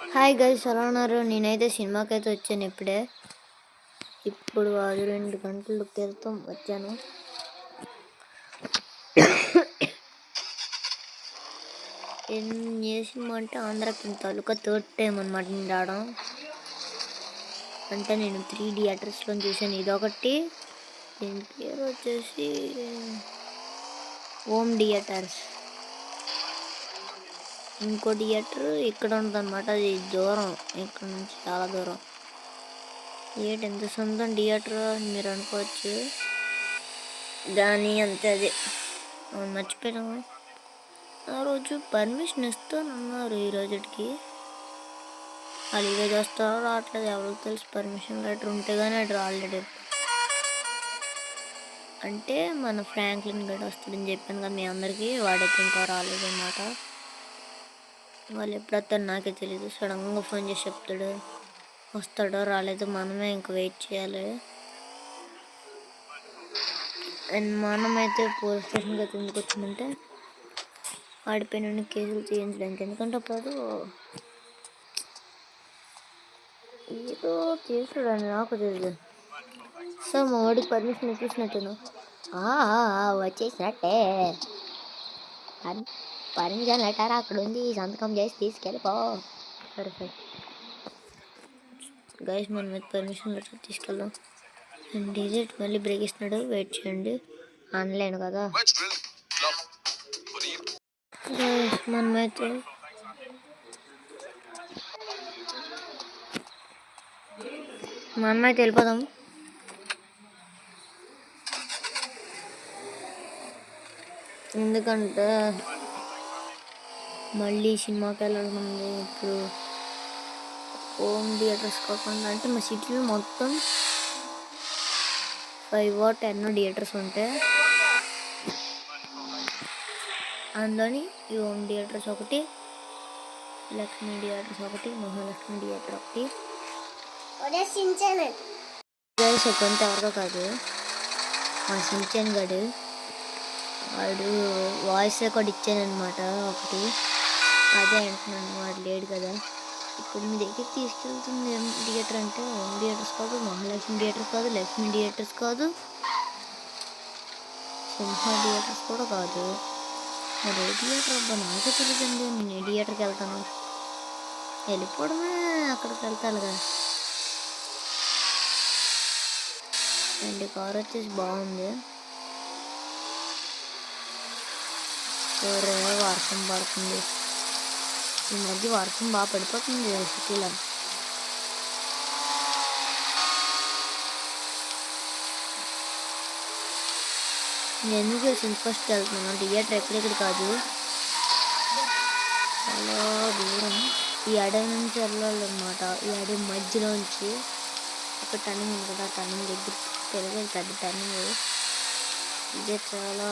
Hi guys, ఎలా ఉన్నారు? నేనైతే సినిమాకి అయితే వచ్చాను ఇప్పుడు అది 2 గంటల క్రితం వచ్చాను. ఏ సినిమా అంటే ఆంధ్రాకి తాలూకా థర్డ్ టైం అనమాట నేను రావడం. అంటే నేను 3 థియేటర్స్లో చూసాను. ఇదొకటి, దీని పేరు వచ్చేసి హోమ్ థియేటర్స్. ఇంకో థియేటర్ ఇక్కడ ఉంటుందన్నమాట, అది దూరం, ఇక్కడ నుంచి చాలా దూరం. ఎంత సొంతం థియేటర్ అని మీరు అనుకోవచ్చు, దాని అంతే. అది మర్చిపోయాము. ఆ రోజు పర్మిషన్ ఇస్తానన్నారు, ఈ రోజుకి. వాళ్ళు ఈరోజు వస్తారో రావట్లేదు ఎవరికి తెలుసు. పర్మిషన్ లెటర్ ఉంటే కానీ అది రాలేడు. అంటే మన ఫ్రాంక్లిన్ గడ్ వస్తాడని చెప్పాను కదా మీ అందరికీ, వాడైతే ఇంకా రాలేదన్నమాట. వాళ్ళు ఎప్పుడొస్తారో నాకే తెలియదు. సడన్గా ఫోన్ చేసి చెప్తాడు, వస్తాడో రాలేదో మనమే ఇంకా వెయిట్ చేయాలి. అండ్ మనమైతే పోలీస్ స్టేషన్కి అయితే ఎందుకు వచ్చిందంటే ఆడిపోయిన కేసులు చేయించడానికి. ఎందుకంటే అప్పుడు ఏదో చేసాడని నాకు తెలియదు. సో మా వాడికి పర్మిషన్ ఇప్పించినట్టును వచ్చేసినట్టే. పర్మిషన్ లెటర్ అక్కడ ఉంది, సంతకం చేసి తీసుకెళ్ళిపో. సరే సరే గైస్, మనం మీద పర్మిషన్ లెటర్ తీసుకెళ్దాం. డిజిట్ మళ్ళీ బ్రేక్ ఇస్తున్నాడు, వెయిట్ చేయండి. ఆన్లైన్ కదా. మనమైతే వెళ్ళిపోదాం. ఎందుకంటే మళ్ళీ సినిమాకి వెళ్ళాలి ఉంది. ఇప్పుడు హోమ్ థియేటర్స్ కాకుండా, అంటే మా సిటీలో మొత్తం 5 or 10 థియేటర్స్ ఉంటాయి. అందులోని ఈ హోమ్ థియేటర్స్ ఒకటి, లక్ష్మీ థియేటర్స్ ఒకటి, మహాలక్ష్మి థియేటర్ ఒకటి. కొంత ఎవరితో కాదు, మా సించన్ గడు వాడు వాయిస్ రికార్డ్ ఇచ్చానమాట ఒకటి. అదే అంటున్నాను, వాడు లేడు కదా. ఇప్పుడు మీ దగ్గర తీసుకెళ్తుంది ఏం థియేటర్ అంటే హోమ్ థియేటర్స్ కాదు, మహాలక్ష్మి థియేటర్స్ కాదు, లక్ష్మీ థియేటర్స్ కాదు, సింహ థియేటర్స్ కూడా కాదు. మరి ఏ థియేటర్ అబ్బా నాకే తెలియదండి. నేను ఏ థియేటర్కి వెళ్తాను, వెళ్ళిపోవడమే, అక్కడికి వెళ్తానుగా. అండ్ కార్ వచ్చేసి బాగుంది. వర్షం పడుతుంది, ఈ మధ్య వర్షం బాగా పడిపోతుంది సిటీలో. నేను ఎందుకు తెలిసింది ఫస్ట్ వెళ్తున్నాను, థియేటర్ ఎక్కడెక్కడ కాదు, చాలా దూరం. ఈ అడవి నుంచి వెళ్ళాలన్నమాట. ఈ అడవి మధ్యలోంచి ఒక టర్నింగ్ ఉంది కదా, టర్నింగ్ దగ్గర తిరగాలి, పెద్ద టర్నింగ్. ఇదే చాలా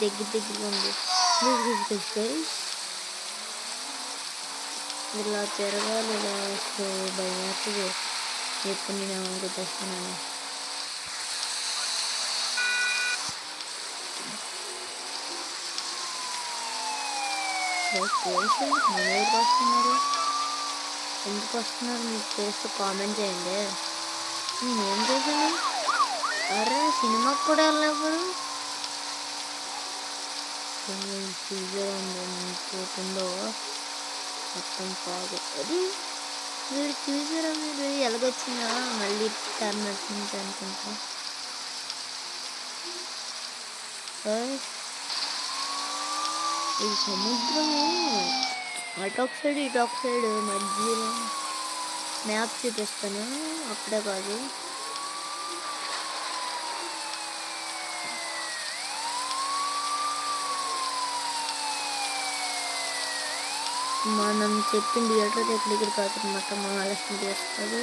దగ్గరగా ఉంది. ఇలా తిరగాలి, ఇలా భయం అవుతుంది. ఎప్పుడు నేను గుర్తొస్తున్నాను. ఎవరికి వస్తున్నారు, ఎందుకు వస్తున్నారు మీకు చేస్తూ కామెంట్ చేయండి. నేనేం చేశాను? అరే సినిమాకి కూడా వెళ్ళినప్పుడు పోతుందో మొత్తం కాదు. అది మీరు చూసారా? మీరు ఎలాగొచ్చినా మళ్ళీ టర్న్ నుంచి అనుకుంటా. ఇది సముద్రము, అటు ఒక సైడ్ ఇటు ఒక సైడ్ మధ్యలో మ్యాప్ చూపిస్తాను, అప్పుడే కాదు. మనం చెప్పిన థియేటర్ ఎక్కడికి కాదు అనమాట, మహాలక్ష్మి థియేటర్ కాదు,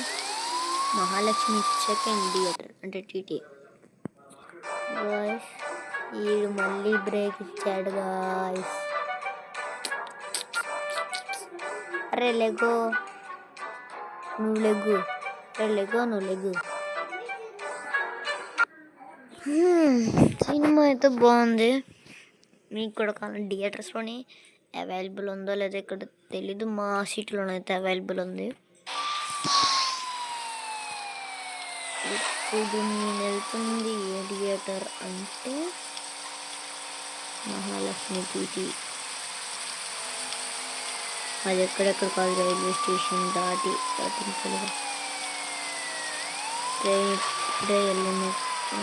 మహాలక్ష్మి సెకండ్ థియేటర్ అంటే టీటీ. గాయ్స్, వీడు మళ్ళీ బ్రేక్ ఇచ్చాడు గాయ్స్. అరే లెగో, నువ్వు లెగ్గు, అరే లెగో నువ్వు లెగ్గు. సినిమా అయితే బాగుంది. మీకు కూడా కావాలి థియేటర్స్లోని అవైలబుల్ ఉందో లేదో ఇక్కడ తెలీదు, మా సిటీలోనైతే అవైలబుల్ ఉంది. ఇప్పుడు నేను వెళ్తుంది ఏ థియేటర్ అంటే మహాలక్ష్మి టీటీ. అది ఎక్కడెక్కడ కాదు, రైల్వే స్టేషన్ దాటించలేదు. ట్రైన్ ఇప్పుడే వెళ్ళినట్టు.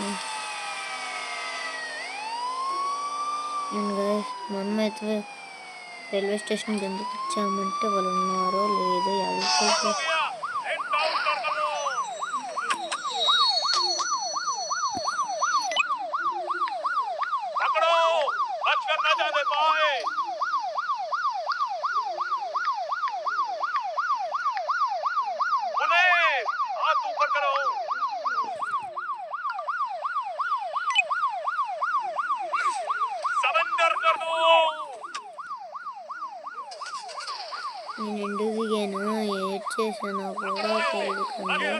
మనమైతే రైల్వే స్టేషన్కి ఎందుకు వచ్చామంటే వాళ్ళు ఉన్నారో లేదో ఎవరికైతే నేను ఎందుకు దిగాను ఏడ్ చేశానో కూడా తెలియదు. కానీ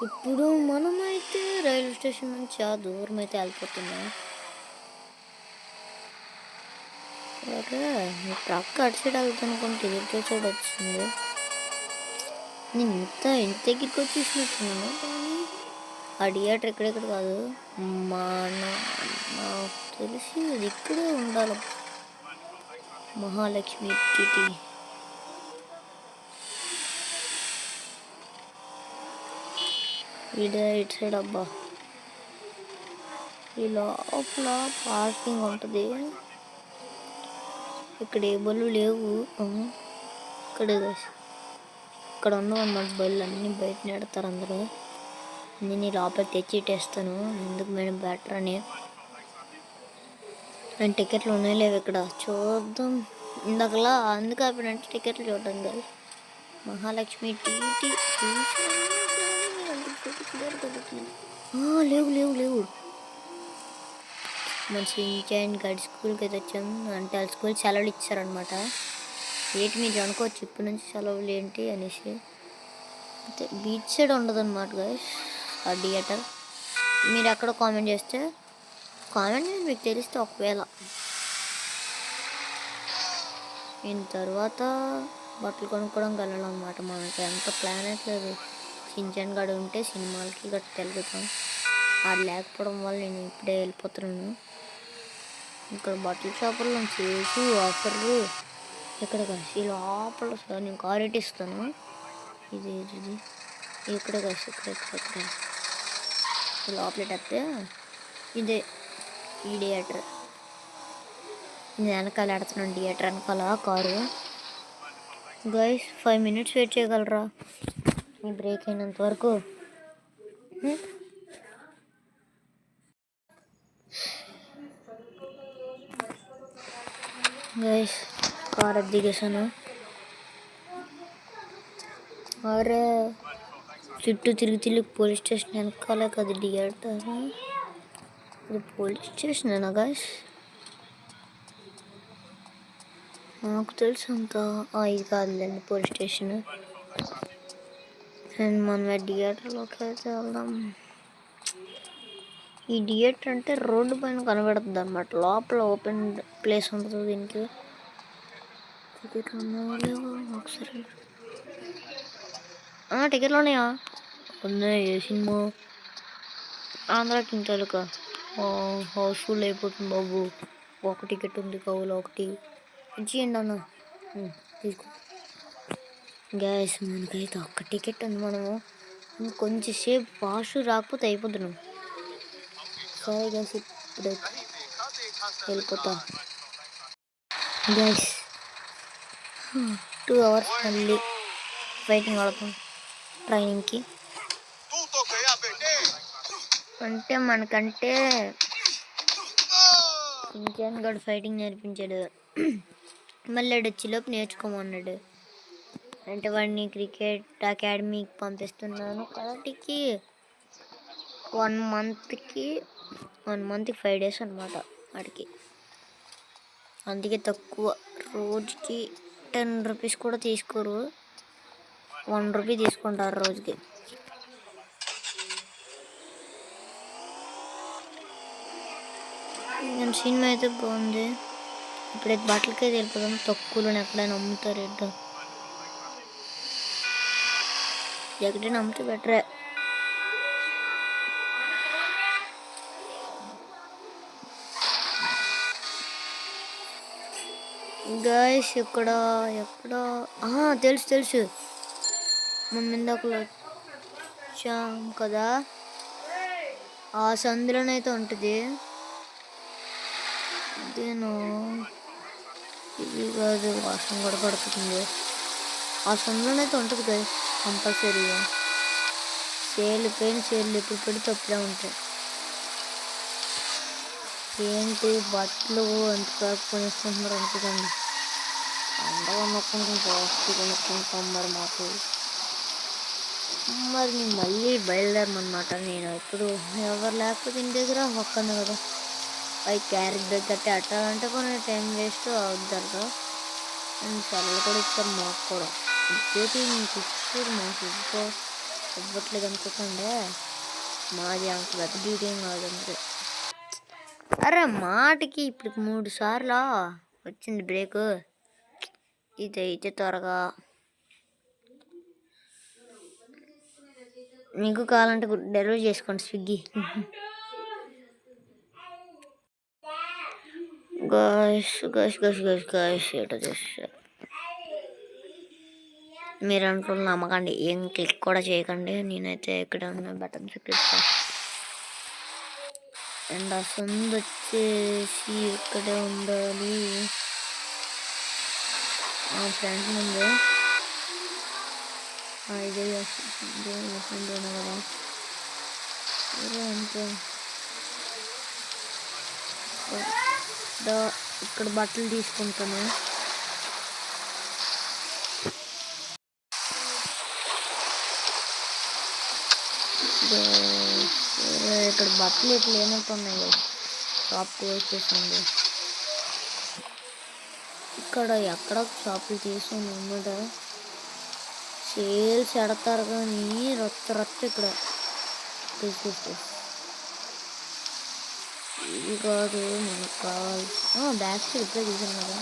ఇప్పుడు మనమైతే రైల్వే స్టేషన్ నుంచి చాలా దూరం అయితే వెళ్ళిపోతున్నాం. ఇప్పుడు అక్క అటు సైడ్ వెళ్తానుకుంటే ఇటు సైడ్ వచ్చింది. నేను ఇంత దగ్గరికి వచ్చేసినట్టున్నాను, కానీ ఆ థియేటర్ ఎక్కడెక్కడ కాదు, నాకు తెలిసి అది ఇక్కడే ఉండాలి, మహాలక్ష్మి టీటీ. ఇటు సైడ్ అబ్బా, ఈ లోపల పార్కింగ్ ఉంటుంది. ఇక్కడ ఏ బళ్ళు లేవు. ఇక్కడ ఉండవు అన్నమాట బళ్ళు, అన్నీ బయట నెడతారు అందరూ. నేను లోపల తెచ్చిట్టేస్తాను, ఎందుకు మేడం బెటర్ అని. అండ్ టికెట్లు ఉన్నాయి లేవు ఇక్కడ చూద్దాం. ఇందాకలా అందుకు ఆపినంటే టికెట్లు చూడడం కాదు. మహాలక్ష్మి టీటీ లేవు. మన సించాన్ గడి స్కూల్కి అయితే వచ్చాము. అంటే వాళ్ళ స్కూల్ సెలవులు ఇచ్చారనమాట. ఏంటి మీరు అనుకోవచ్చు ఇప్పటి నుంచి సెలవులు ఏంటి అనేసి. అయితే బీచ్ సైడ్ ఉండదు అనమాట గైస్ ఆ థియేటర్. మీరు ఎక్కడ కామెంట్ చేస్తే మీకు తెలిస్తే ఒకవేళ దీని తర్వాత బట్టలు కొనుక్కోవడానికి వెళ్ళాలన్నమాట. మనకి ఎంత ప్లాన్ అయితలేదు. సించాన్ గడు ఉంటే సినిమాలకి గట్టి వెళ్తాం. అది లేకపోవడం వల్ల నేను ఇప్పుడే వెళ్ళిపోతున్నాను. ఇక్కడ బట్టల షాపుల్లో చేసి ఆఫర్లు ఇక్కడ కలిసి లోపల సార్ నేను కారెట్ ఇస్తాను. ఇది ఇక్కడ కలిసి ఇక్కడ లోపలేటస్తే ఇదే ఈ థియేటర్. నేను వెనకాల ఆడుతున్నాను థియేటర్ వెనకాల కారు. గైస్ 5 minutes వెయిట్ చేయగలరా ఈ బ్రేక్ అయినంత వరకు? గైస్ కార్ దిగేసాను. అరే చుట్టూ తిరిగి పోలీస్ స్టేషన్ వెనకాలే కదా థియేటర్. ఇది పోలీస్ స్టేషనేనా గైస్? నాకు తెలుసు అంత. ఇది కాదులేండి పోలీస్ స్టేషన్. అండ్ మనం థియేటర్లోకి అయితే వెళ్దాం. ఈ థియేటర్ అంటే రోడ్డు పైన కనబడుతుంది అనమాట. లోపల ఓపెన్ ప్లేస్ ఉంటుంది దీనికి. టికెట్లు ఉన్నాయా ఒకసారి? టికెట్లు ఉన్నాయా? ఉన్నాయి. ఏ సినిమా? ఆంధ్ర కింగ్ తాలూకా. హౌస్ఫుల్ అయిపోతుంది బాబు. ఒక టికెట్ ఉంది కవులు ఒకటి ఇచ్చేయండి అన్న. తీసుకో గ్యాస్. మనకైతే ఒక్క టికెట్ ఉంది. మనము ఇంకొంచెం సేపు ఫాస్ట్ రాకపోతే అయిపోతున్నాం. సరే గ్యాస్ ఇప్పుడు వెళ్ళిపోతా గ్యాస్. 2 hours మళ్ళీ ఫైటింగ్ ఆడతాం ట్రైనింగ్కి. అంటే మనకంటే సించాన్ గడు ఫైటింగ్ నేర్పించాడు. మళ్ళీ వచ్చేలోపు నేర్చుకోమన్నాడు. అంటే వాడిని క్రికెట్ అకాడమీకి పంపిస్తున్నాను. కరాటీకి 1 monthకి 5 days అనమాట వాడికి. అందుకే తక్కువ, రోజుకి 10 rupees కూడా తీసుకోరు. 1 rupee తీసుకుంటారు రోజుకి. సినిమా అయితే బాగుంది. ఇప్పుడైతే బట్టలకే వెళ్ళిపోదాం. తక్కువలో ఎక్కడైనా అమ్ముతారు ఏంటో. ఎక్కడైనా అమ్మితే బెటరే. గాయస్ ఎక్కడ తెలుసు మనం ఇందాకలో వచ్చాం కదా, ఆ సందులోనైతే ఉంటుంది. ఇదేనా? ఇది కాదు, వాసన కూడా పడుతుంది. ఆ సందులోనైతే ఉంటుంది గాయస్ కంపల్సరీగా. సేర్లు ఎప్పుడు పెడితే అప్పుడే ఉంటాయి. ఏంటి బట్టలు ఎంత కొనుక్కుంటున్నారు అనుకోండి. అందరూ కొనుక్కుంటాం మరి మాకు. మరి నేను మళ్ళీ బయలుదేరమన్నమాట. నేను ఎప్పుడు ఎవరు లేకపోతే ఇంటి దగ్గర ఒక్కనే కదా, అవి క్యారెట్ బ్యాగ్ కట్టి అట్టాలంటే కొన్ని టైం వేస్ట్ అవుతారు కదా. అండ్ సెలవులు కూడా ఇచ్చారు మాకు కూడా. ఇంకేటి మీకు ఇచ్చారు, మాకు ఇవ్వట్లేదు అనుకోకండి. మాది అంత పెద్ద డ్యూటీ ఏం కాదంటే. అరే మాటికి ఇప్పుడు 3 సార్లు వచ్చింది బ్రేక్. ఇదైతే త్వరగా మీకు కావాలంటే డెలివరీ చేసుకోండి స్విగ్గీ. గాయస్ ఏటో చేస్తా. మీరు అనుకున్న నమ్మకండి, ఏం క్లిక్ కూడా చేయకండి. నేనైతే ఇక్కడ ఉన్న బటన్స్ క్లిక్ చేస్తాను. అండ్ ఆ సందు వచ్చేసి ఇక్కడే ఉండాలి. ఫ్రెండ్ ముందు ఇదే ఫ్రెండ్ కదా. అంతే ఇక్కడ బట్టలు తీసుకుంటాను. ఇక్కడ బట్టలు ఇట్లా లేనట్టు ఉన్నాయి. షాప్ క్లోజ్ చేసింది. ఇక్కడ ఎక్కడ షాపులు తీసుకుని అన్నమాట. సేల్స్ ఎడతారు కానీ రొత్త ఇక్కడ తీసుకొస్తే ఇది కాదు మనకు కావాల్సి. బ్యాక్ సైడ్ ఇప్పుడే చూసాను కదా.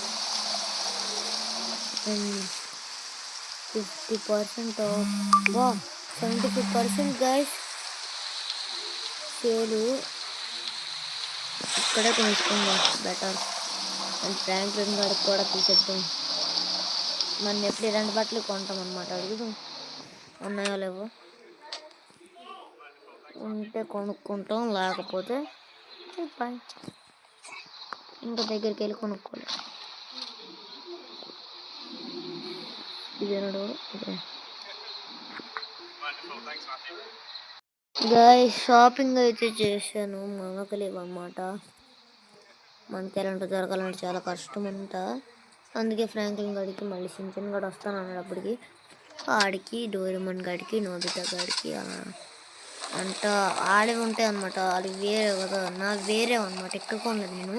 50% ఆఫ్, 75% గైస్ సేలు. ఇక్కడే కొనుక్కుందాం బెటర్. అండ్ ఫ్రాంక్లిన్ గారికి కూడా తీసేద్దాం. మనం ఎప్పుడు ఇలాంటి బట్టలు కొంటాం అన్నమాట. అడుగుదాం ఉన్నాయో లేవో, ఉంటే కొనుక్కుంటాం, లేకపోతే బాయ్ ఇంకా దగ్గరికి వెళ్ళి కొనుక్కోవాలి. ఇదేనాడు గాయ్స్ షాపింగ్ అయితే చేశాను. మనకు లేవన్నమాట. మనకి ఎలాంటి దొరకాలంటే చాలా కష్టం అంట. అందుకే ఫ్రాంక్లిన్ గాడికి మళ్ళీ సించన్ గడు వస్తాను అన్నాడు. అప్పటికి ఆడికి డోరేమోన్ గాడికి నోబితా గాడికి అంట ఆడే ఉంటాయి అన్నమాట. ఆడికి వేరే కదా, నాకు వేరే అన్నమాట. ఇక్కడ కొనలేదు నేను,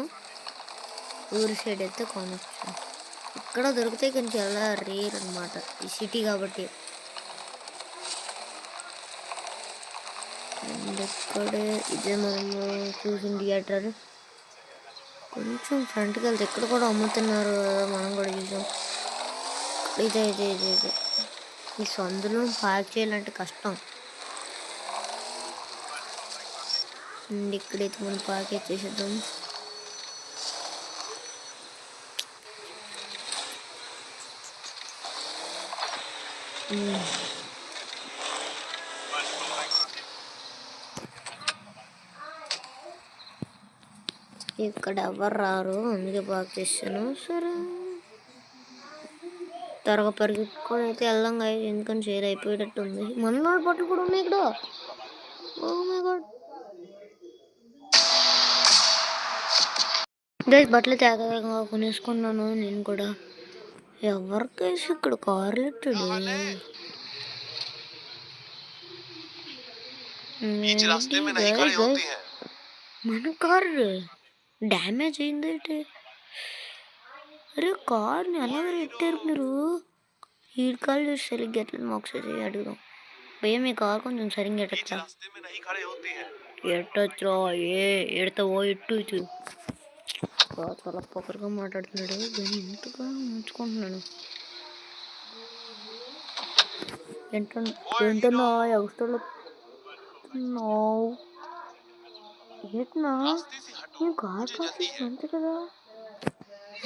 ఊరి సైడ్ అయితే కొనొచ్చు. ఇక్కడ దొరికితే కొంచెం చాలా రేర్ అనమాట, ఈ సిటీ కాబట్టి. అండ్ ఇక్కడే ఇదే మనము చూసిన థియేటర్. కొంచెం ఫ్రంట్కి వెళ్తే ఇక్కడ కూడా అమ్ముతున్నారు కదా, మనం కూడా చూసాం. ఇదే ఈ సందులో పార్క్ చేయాలంటే కష్టం. అండ్ ఇక్కడైతే మనం పార్క్ చేసేద్దాం. ఇక్కడ ఎవరు రారు, అందుకే పార్క్ చేశాను. సరే త్వరగా పరిగెత్తుకొని అయితే వెళ్దాం గాయస్, ఎందుకని షేర్ అయిపోయేటట్టు ఉంది. మన బట్టలు కూడా ఉన్నాయి ఇక్కడ. ఓ మై గాడ్ గైస్, బట్టలు తేగగా కొనేసుకున్నాను నేను కూడా. ఎవరికేసి ఇక్కడ కార్ ఎట్టాడు? మన కార్ డ్యామేజ్ అయింది. అరే కార్ని ఎలా పెట్టారు మీరు? ఈ కాల్ చూసి సరిగ్గా ఎట్లా ఒకసారి అడుగుదాం. భయ్యా మీ కార్ కొంచెం సరిగ్గా ఎట్టచ్చా? ఎట్టొచ్చురా, ఎడతావో ఎట్టు. చాలా పొగరుగా మాట్లాడుతున్నాడు, దాన్ని ఎంతగా ఉంచుకుంటున్నాను. ఏంటన్నా ఎవరిలో ఏంటన్నా నేను కార్ పార్క్ అంతే కదా,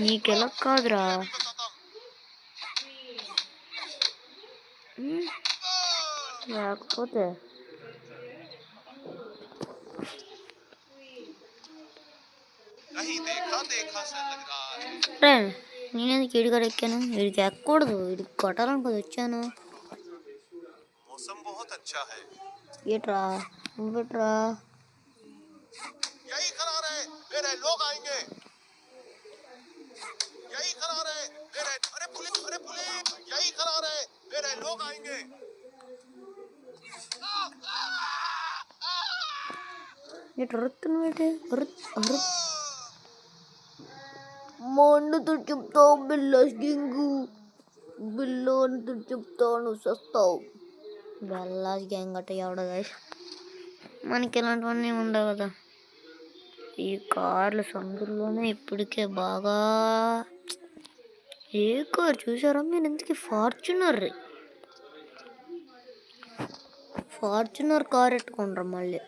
నీకెలా కాదురా. లేకపోతే నేనేందుకు ఈడిగాడు ఎక్కాను, వీడికి ఎక్కకూడదు, వీడికి కొట్టాలనుకోదు వచ్చాను. ఏట్రా నువ్వెట్రా ఎటురుతున్నావు, మా అన్నతో చెప్తావు బిల్లాస్ గ్యాంగు, బిల్లాతో చెప్తాను సస్తావు. బెల్లాస్ గ్యాంగ్ అట్ట ఎవడ గాయస్, మనకి ఇలాంటివన్నీ ఉండవు కదా. ఈ కార్ల సందుల్లోనే ఇప్పటికే బాగా ఏ కార్ చూసారా మీరు, ఇంతకీ ఫార్చునర్ కార్ ఎట్టుకుంటారు మళ్ళీ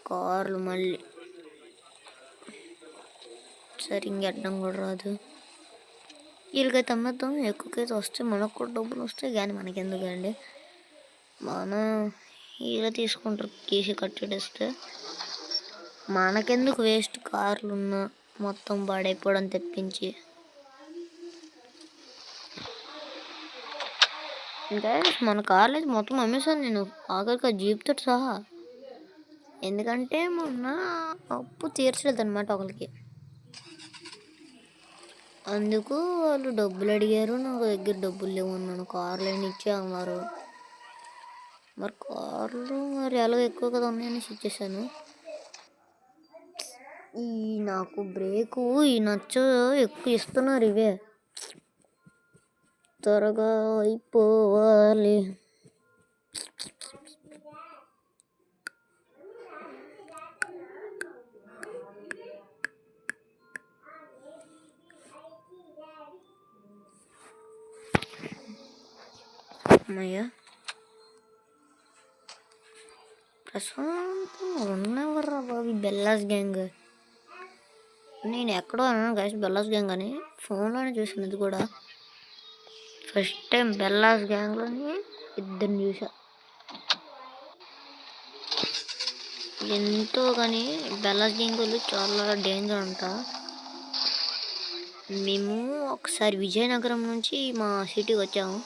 కార్లు మళ్ళీ. సరే ఇంకెట్టడం కూడా రాదు, వీళ్ళకైతే అమ్మేద్దాం, ఎక్కువకైతే వస్తే మనకు కూడా డబ్బులు వస్తాయి, కానీ మనకెందుకండి, మనం వీళ్ళే తీసుకుంటారు కేసీ కట్టేస్తే, మనకెందుకు వేస్ట్ కార్లు ఉన్నా మొత్తం పాడైపోవడం తెప్పించి. ఇంకా మన కార్లు అయితే మొత్తం అమ్మేశాను నేను, ఆఖరికి జీప్తో సహా. ఎందుకంటే మొన్న అప్పు తీర్చలేదు అనమాట ఒకరికి, అందుకు వాళ్ళు డబ్బులు అడిగారు, నాకు దగ్గర డబ్బులు లేవు అన్నాను. కార్లు అయినా ఇచ్చే అన్నారు, మరి కార్లు మరి ఎలాగో ఎక్కువ కదా ఉన్నాయని ఇచ్చేసాను. ఈ నాకు బ్రేకు ఈ నచ్చ ఎక్కువ ఇస్తున్నారు, ఇవే త్వరగా అయిపోవాలి. అమ్మయ్యా ప్రశాంతంగా ఉన్నవర్రా బాబు బెల్లాస్ గ్యాంగ్. నేను ఎక్కడో అన్నాను గైస్ బెల్లాస్ గ్యాంగ్ అని, ఫోన్లోనే చూసాను. ఇది కూడా ఫస్ట్ టైం బెల్లాస్ గ్యాంగ్లోని ఇద్దరిని చూసా. ఎంతో కానీ బెల్లాస్ గ్యాంగ్ వాళ్ళు చాలా డేంజర్ అంట. మేము ఒకసారి విజయనగరం నుంచి మా సిటీకి వచ్చాము,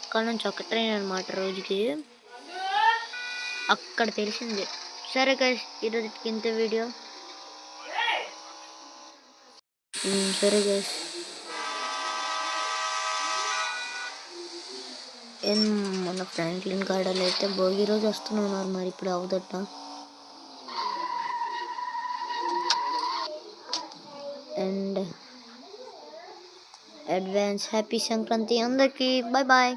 అక్కడ నుంచి ఒక ట్రైన్ అనమాట రోజుకి, అక్కడ తెలిసింది. సరే గైస్ ఈరోజు ఇంత వీడియో, సరే గైస్ మన ఫ్రాంక్లిన్ గార్డెన్లో అయితే భోగి రోజు వస్తున్నారు, మరి ఇప్పుడు అవుదట. అండ్ అడ్వాన్స్ హ్యాపీ సంక్రాంతి అందరికీ, బాయ్ బాయ్.